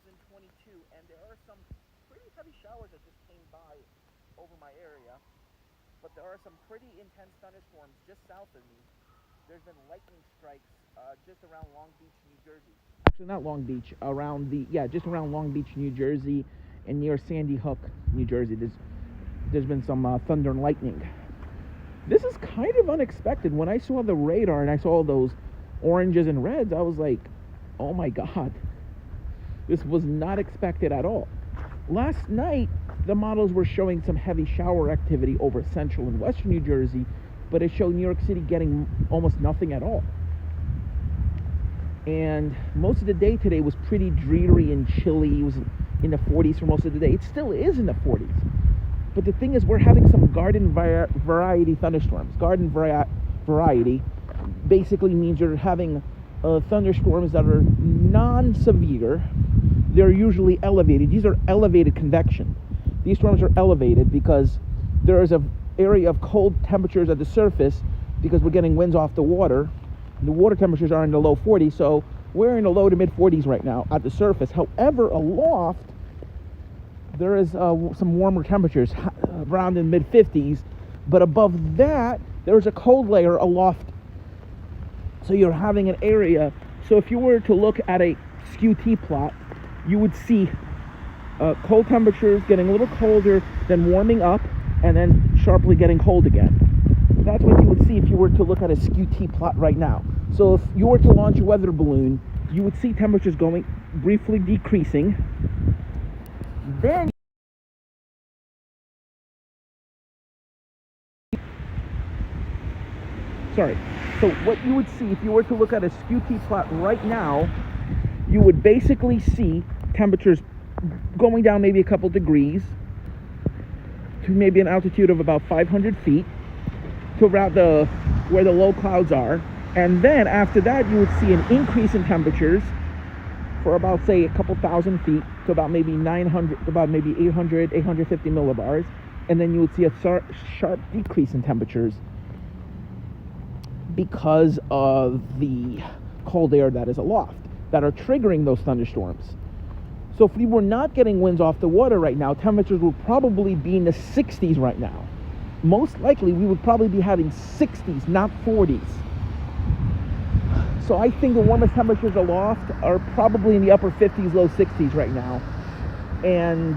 2022, and there are some pretty heavy showers that just came by over my area, but there are some pretty intense thunderstorms just south of me. There's been lightning strikes just around Long Beach, New Jersey. Actually, not Long Beach, just around Long Beach, New Jersey, and near Sandy Hook, New Jersey. There's been some thunder and lightning. This is kind of unexpected. When I saw the radar and I saw those oranges and reds, I was like, oh my God, this was not expected at all. Last night, the models were showing some heavy shower activity over central and western New Jersey, but it showed New York City getting almost nothing at all. And most of the day today was pretty dreary and chilly. It was in the 40s for most of the day. It still is in the 40s. But the thing is, we're having some garden variety thunderstorms. Garden variety basically means you're having thunderstorms that are non-severe. They're usually elevated. These are elevated convection. These storms are elevated because there is an area of cold temperatures at the surface because we're getting winds off the water. The water temperatures are in the low 40s, so we're in the low to mid 40s right now at the surface. However, aloft, there is some warmer temperatures around in mid 50s, but above that, there's a cold layer aloft. So you're having an area. So if you were to look at a SQT plot, you would see cold temperatures getting a little colder, then warming up, and then sharply getting cold again. That's what you would see if you were to look at a SQT plot right now. So if you were to launch a weather balloon, you would see temperatures going briefly decreasing. Then so what you would see if you were to look at a SQT plot right now, you would basically see temperatures going down maybe a couple degrees to maybe an altitude of about 500 feet to around where the low clouds are. And then after that, you would see an increase in temperatures for about, say, a couple thousand feet to about maybe 900, about maybe 800, 850 millibars. And then you would see a sharp decrease in temperatures because of the cold air that is aloft that are triggering those thunderstorms. So if we were not getting winds off the water right now, temperatures would probably be in the 60s right now. Most likely, we would probably be having 60s, not 40s. So I think the warmest temperatures aloft are probably in the upper 50s, low 60s right now. And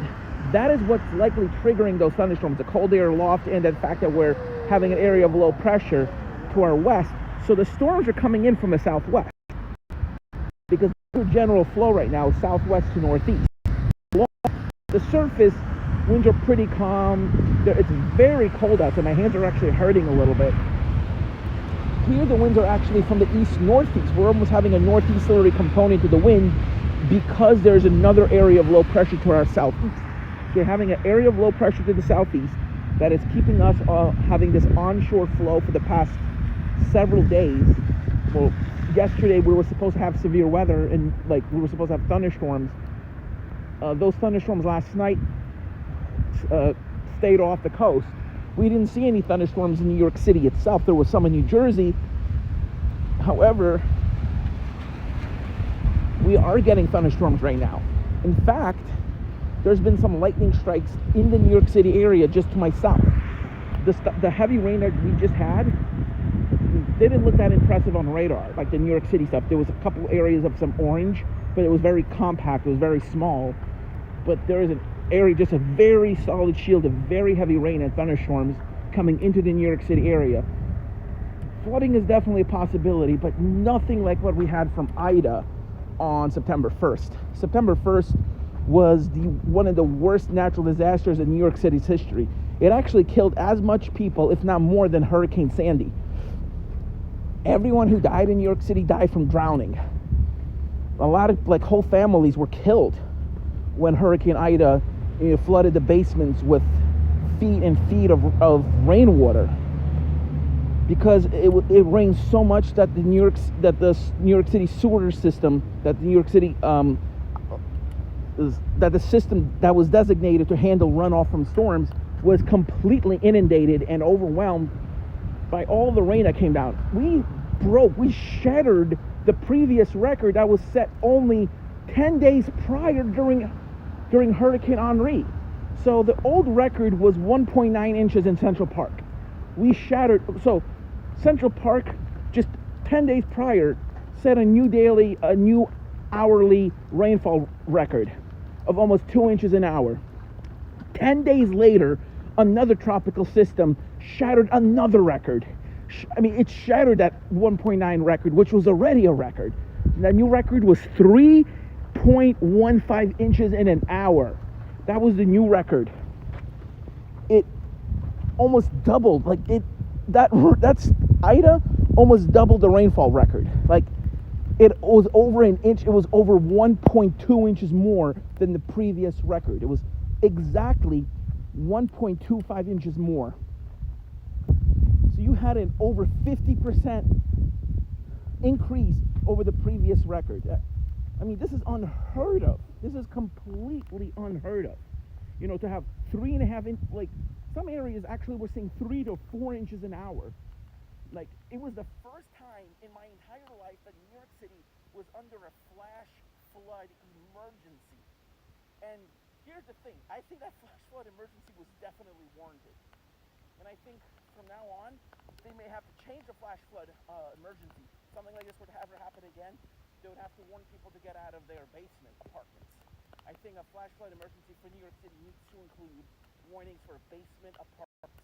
that is what's likely triggering those thunderstorms, the cold air aloft and the fact that we're having an area of low pressure to our west. So the storms are coming in from the southwest because the general flow right now is southwest to northeast. The surface, winds are pretty calm. It's very cold out, so my hands are actually hurting a little bit. Here the winds are actually from the east-northeast. We're almost having a northeasterly component to the wind because there's another area of low pressure to our southeast. You're having an area of low pressure to the southeast that is keeping us having this onshore flow for the past several days. Well, yesterday we were supposed to have severe weather and we were supposed to have thunderstorms. Those thunderstorms last night stayed off the coast. We didn't see any thunderstorms in New York City itself. There was some in New Jersey. However, we are getting thunderstorms right now. In fact, there's been some lightning strikes in the New York City area just to my south. The heavy rain that we just had didn't look that impressive on radar, like the New York City stuff. There was a couple areas of some orange, but it was very compact. It was very small. But there is an area, just a very solid shield of very heavy rain and thunderstorms coming into the New York City area. Flooding is definitely a possibility, but nothing like what we had from Ida on September 1st. September 1st was one of the worst natural disasters in New York City's history. It actually killed as much people, if not more, than Hurricane Sandy. Everyone who died in New York City died from drowning. A lot of whole families were killed when Hurricane Ida flooded the basements with feet and feet of rainwater because it rained so much that the New York City sewer system, that the New York City that the system that was designated to handle runoff from storms was completely inundated and overwhelmed by all the rain that came down. We shattered the previous record that was set only 10 days prior during Hurricane Henri. So the old record was 1.9 inches in Central Park. We shattered. So Central Park, just 10 days prior, set a new hourly rainfall record of almost 2 inches an hour. 10 days later, another tropical system shattered another record. I mean, it shattered that 1.9 record, which was already a record. That new record was 3.15 inches in an hour. That was the new record. It almost doubled. That's Ida almost doubled the rainfall record. Like, it was over an inch. It was over 1.2 inches more than the previous record. It was exactly 1.25 inches more. So you had an over 50% increase over the previous record. I mean, this is unheard of. This is completely unheard of. You know, to have 3.5 inch, like some areas actually were seeing 3 to 4 inches an hour. Like, it was the first time in my entire life that New York City was under a flash flood emergency. And here's the thing, I think that flash flood emergency was definitely warranted. And I think from now on, they may have to change the flash flood emergency. Something like this would ever happen again, they would have to warn people to get out of their basement apartments. I think a flash flood emergency for New York City needs to include warnings for basement apartments.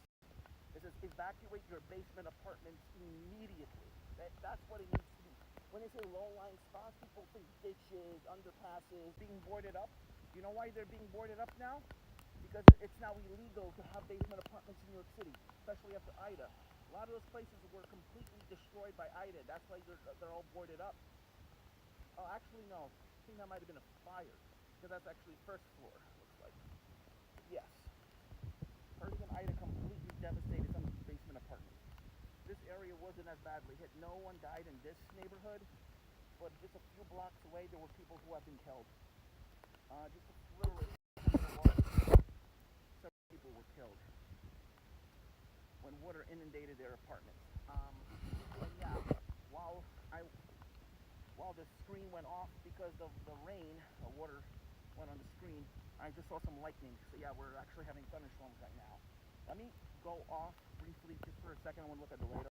It says evacuate your basement apartments immediately. That's what it needs to be. When they say low-lying spots, people think ditches, underpasses, being boarded up. You know why they're being boarded up now? Because it's now illegal to have basement apartments in New York City, especially after Ida. A lot of those places were completely destroyed by Ida. That's why they're all boarded up. Oh, actually, no. I think that might have been a fire, because that's actually first floor, looks like. Yes. Hurricane Ida completely devastated some of these basement apartments. This area wasn't as badly hit. No one died in this neighborhood, but just a few blocks away, there were people who have been killed. Just literally, several people were killed when water inundated their apartments. And yeah, while the screen went off because of the rain, the water went on the screen, I just saw some lightning. So yeah, we're actually having thunderstorms right now. Let me go off briefly just for a second. I want to look at the radar,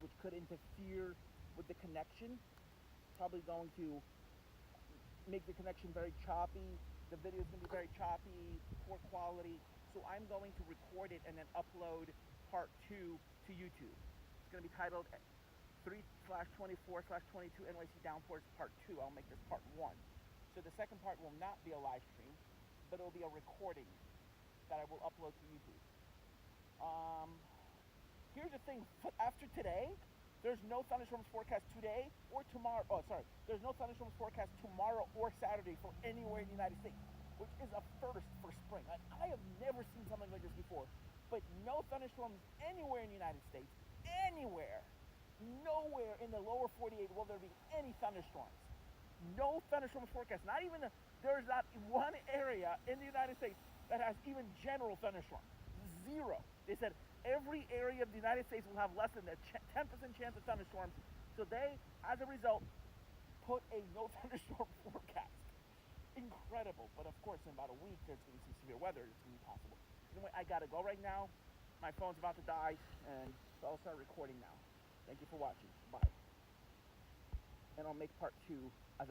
which could interfere with the connection. Probably going to make the connection very choppy. The video is going to be very choppy, poor quality. So I'm going to record it and then upload part 2 to YouTube. It's going to be titled 3/24/22 NYC downpours part 2. I'll make this part 1. So the second part will not be a live stream, but it will be a recording that I will upload to YouTube. Here's the thing, after today, there's no thunderstorms forecast today or tomorrow. Oh, sorry. There's no thunderstorms forecast tomorrow or Saturday for anywhere in the United States, which is a first for spring. I have never seen something like this before. But no thunderstorms anywhere in the United States. Anywhere. Nowhere in the lower 48 will there be any thunderstorms. No thunderstorms forecast. There's not one area in the United States that has even general thunderstorms. Zero. They said every area of the United States will have less than a 10% chance of thunderstorms. So they, as a result, put a no thunderstorm forecast. Incredible. But of course, in about a week, there's going to be some severe weather. It's going to be possible. Anyway, I got to go right now. My phone's about to die, and so I'll start recording now. Thank you for watching. Bye. And I'll make part 2 as a